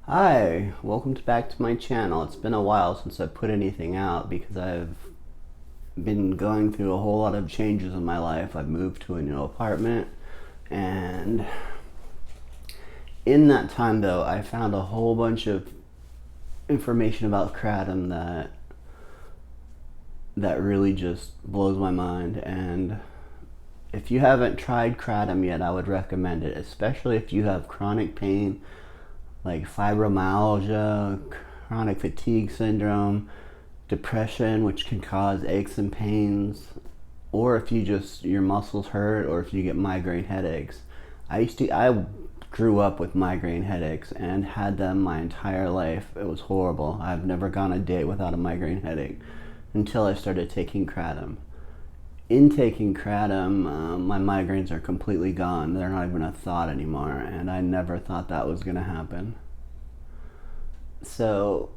Hi, welcome back to my channel. It's been a while since I put anything out because I've been going through a whole lot of changes in my life. I've moved to a new apartment, and in that time though, I found a whole bunch of information about Kratom that really just blows my mind. And if you haven't tried Kratom yet, I would recommend it, especially if you have chronic pain like fibromyalgia, chronic fatigue syndrome, depression, which can cause aches and pains, or if you just your muscles hurt, or if you get migraine headaches. I grew up with migraine headaches and had them my entire life. It was horrible. I've never gone a day without a migraine headache until I started taking Kratom. In taking Kratom, my migraines are completely gone. They're not even a thought anymore, and I never thought that was going to happen. So,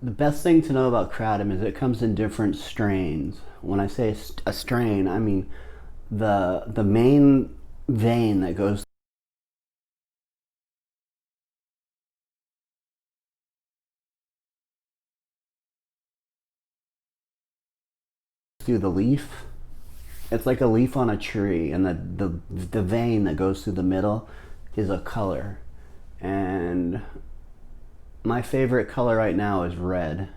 the best thing to know about Kratom is it comes in different strains. When I say a strain, I mean the main vein that goes through the leaf. It's like a leaf on a tree, and the vein that goes through the middle is a color. And my favorite color right now is red.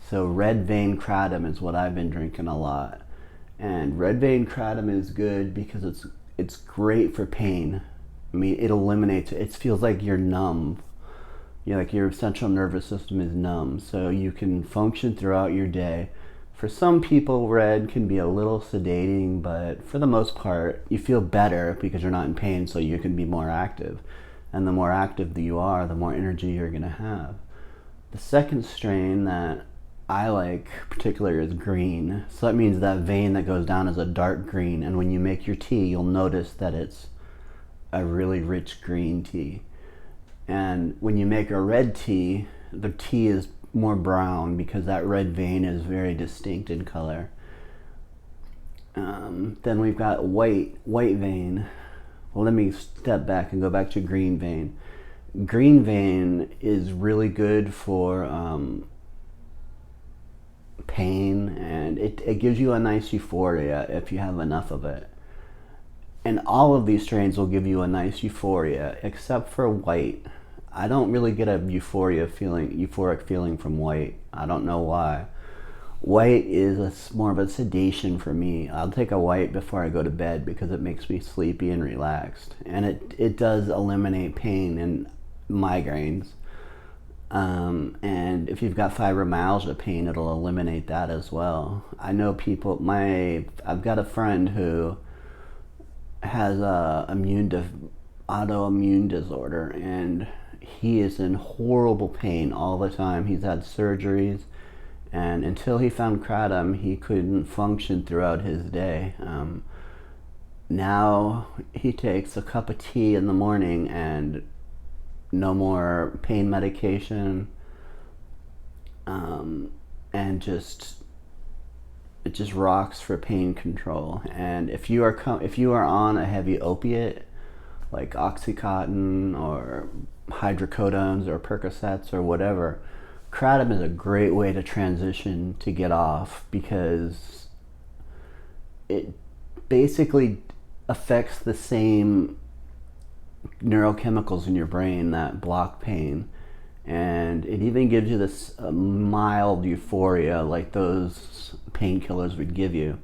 So red vein kratom is what I've been drinking a lot. And red vein kratom is good because it's great for pain. I mean, it eliminates it. It feels like you're numb. Like your central nervous system is numb, so you can function throughout your day. For some people, red can be a little sedating, but for the most part, you feel better because you're not in pain, so you can be more active. And the more active that you are, the more energy you're going to have. The second strain that I like particularly is green. So that means that vein that goes down is a dark green, and when you make your tea, you'll notice that it's a really rich green tea. And when you make a red tea, the tea is more brown because that red vein is very distinct in color. Then we've got white vein. Well, let me step back and go back to green vein. Green vein is really good for pain, and it gives you a nice euphoria if you have enough of it. And all of these strains will give you a nice euphoria, except for white. I don't really get a euphoric feeling from white. I don't know why. White is more of a sedation for me. I'll take a white before I go to bed because it makes me sleepy and relaxed. And it does eliminate pain and migraines. And if you've got fibromyalgia pain, it'll eliminate that as well. I know I've got a friend who has a autoimmune disorder, and he is in horrible pain all the time. He's had surgeries, and until he found Kratom, he couldn't function throughout his day. Now he takes a cup of tea in the morning and no more pain medication, and it just rocks for pain control. And if you are on a heavy opiate like Oxycontin or hydrocodones or Percocets or whatever, Kratom is a great way to transition to get off because it basically affects the same neurochemicals in your brain that block pain, and it even gives you this mild euphoria like those painkillers would give you.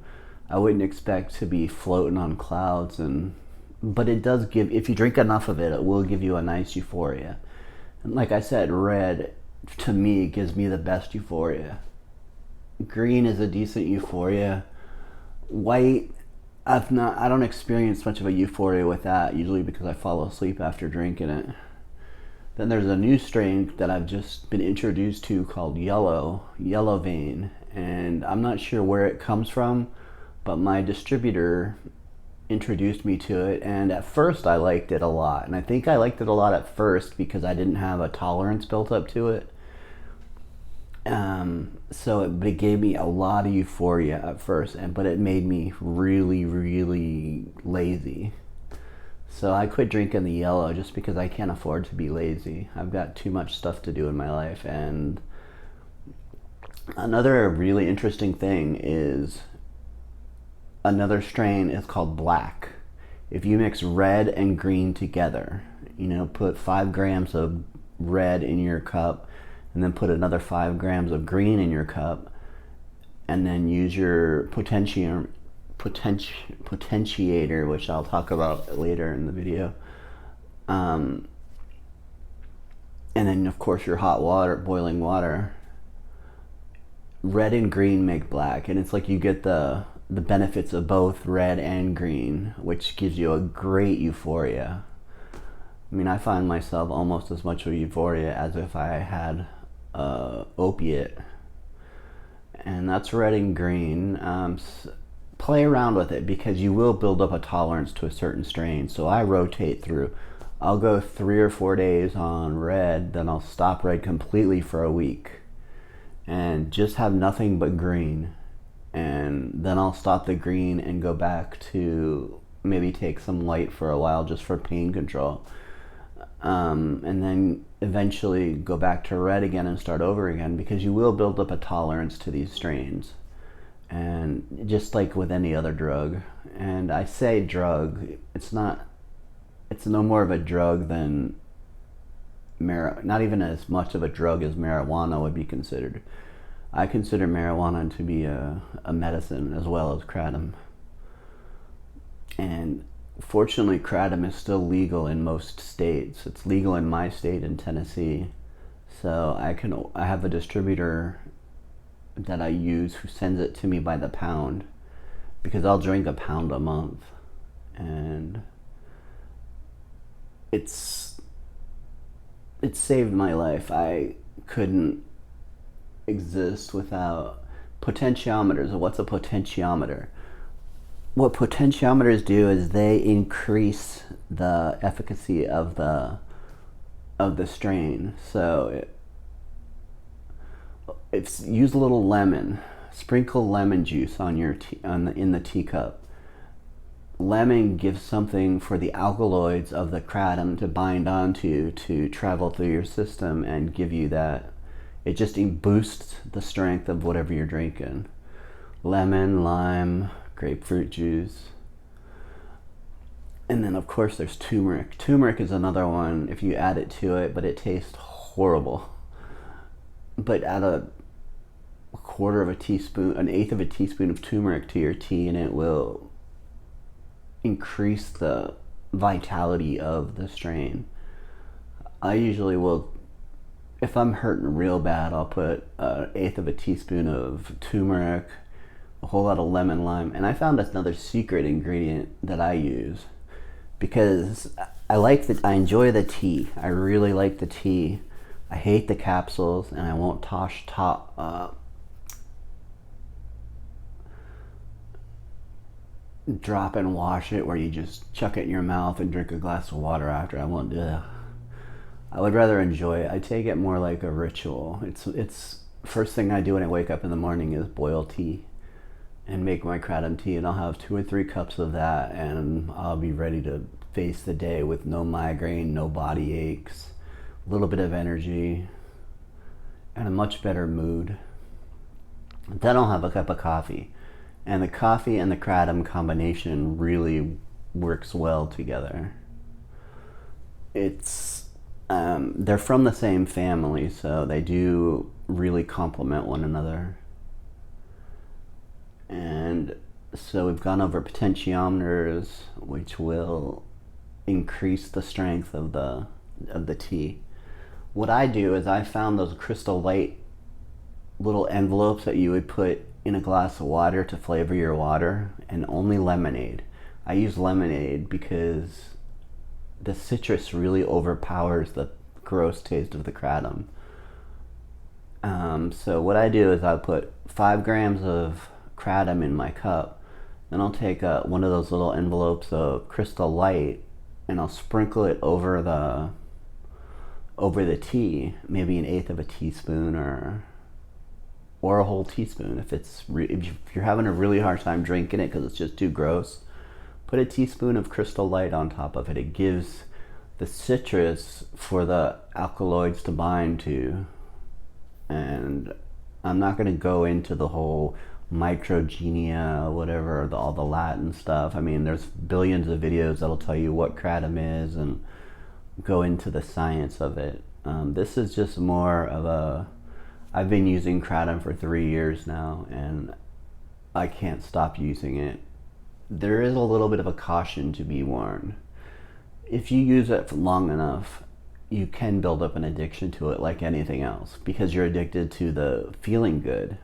I wouldn't expect to be floating on clouds, but it does give, if you drink enough of it, it will give you a nice euphoria. And like I said, red to me gives me the best euphoria. Green is a decent euphoria. White, I don't experience much of a euphoria with that, usually because I fall asleep after drinking it. Then there's a new strain that I've just been introduced to called yellow vein, and I'm not sure where it comes from, but my distributor introduced me to it, and at first I liked it a lot. And I think I liked it a lot at first because I didn't have a tolerance built up to it. But it gave me a lot of euphoria at first, but it made me really, really lazy. So I quit drinking the yellow just because I can't afford to be lazy. I've got too much stuff to do in my life. And another really interesting thing is another strain is called black. If you mix red and green together, put 5 grams of red in your cup and then put another 5 grams of green in your cup, and then use your potentiator, which I'll talk about later in the video. And then of course your hot water, boiling water. Red and green make black, and it's like you get the benefits of both red and green, which gives you a great euphoria. I mean, I find myself almost as much of euphoria as if I had opiate. And that's red and green. Play around with it because you will build up a tolerance to a certain strain. So I rotate through. I'll go 3 or 4 days on red, then I'll stop red completely for a week and just have nothing but green. And then I'll stop the green and go back to maybe take some light for a while just for pain control. And then eventually go back to red again and start over again, because you will build up a tolerance to these strains. And just like with any other drug, and I say drug, it's no more of a drug than not even as much of a drug as marijuana would be considered. I consider marijuana to be a medicine as well as kratom. And fortunately, kratom is still legal in most states. It's legal in my state, in Tennessee. So I have a distributor that I use who sends it to me by the pound, because I'll drink a pound a month. And it's saved my life. I couldn't exist without potentiometers. What's a potentiometer? What potentiometers do is they increase the efficacy of the strain. So use a little lemon, sprinkle lemon juice on your in the teacup. Lemon gives something for the alkaloids of the kratom to bind onto, to travel through your system and give you that. It just boosts the strength of whatever you're drinking. Lemon, lime, grapefruit juice. And then of course there's turmeric. Turmeric is another one if you add it to it, but it tastes horrible. But add a quarter of a teaspoon, an eighth of a teaspoon of turmeric to your tea, and it will increase the vitality of the strain. I usually will, if I'm hurting real bad, I'll put an eighth of a teaspoon of turmeric, a whole lot of lemon, lime, and I found another secret ingredient that I use, because I enjoy the tea. I really like the tea. I hate the capsules, and I won't drop and wash it, where you just chuck it in your mouth and drink a glass of water after. I won't do that. I would rather enjoy it. I take it more like a ritual. It's first thing I do when I wake up in the morning is boil tea and make my kratom tea, and I'll have 2 or 3 cups of that, and I'll be ready to face the day with no migraine, no body aches, a little bit of energy, and a much better mood. Then I'll have a cup of coffee. And the coffee and the kratom combination really works well together. They're from the same family, so they do really complement one another. And so we've gone over potentiometers, which will increase the strength of the tea. What I do is I found those Crystal Light little envelopes that you would put in a glass of water to flavor your water, and only lemonade. I use lemonade because the citrus really overpowers the gross taste of the kratom. So what I do is I'll put 5 grams of kratom in my cup, then I'll take one of those little envelopes of Crystal Light, and I'll sprinkle it over the tea, maybe an eighth of a teaspoon or a whole teaspoon if you're having a really hard time drinking it because it's just too gross. put a teaspoon of Crystal Light on top of it. It gives the citrus for the alkaloids to bind to. And I'm not going to go into the whole microgenia, whatever, all the Latin stuff. I mean, there's billions of videos that'll tell you what kratom is and go into the science of it. This is just more of a, I've been using kratom for 3 years now, and I can't stop using it. There is a little bit of a caution to be warned. If you use it for long enough, you can build up an addiction to it like anything else, because you're addicted to the feeling good.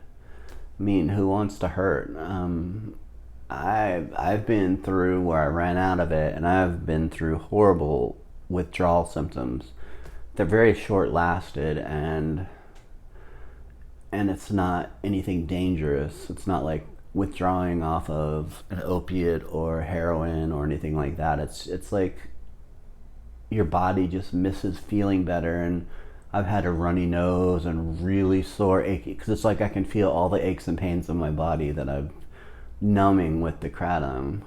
I mean, who wants to hurt? I've been through where I ran out of it, and I've been through horrible withdrawal symptoms. They're very short lasted, and it's not anything dangerous. It's not like withdrawing off of an opiate or heroin or anything like that. It's like your body just misses feeling better. And I've had a runny nose and really sore achy, because it's like I can feel all the aches and pains in my body that I'm numbing with the kratom.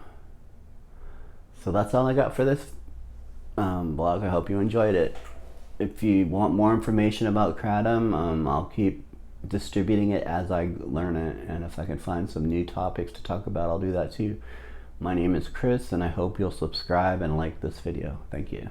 So that's all I got for this blog. I hope you enjoyed it. If you want more information about kratom, I'll keep distributing it as I learn it, and if I can find some new topics to talk about, I'll do that too. My name is Chris, and I hope you'll subscribe and like this video. Thank you.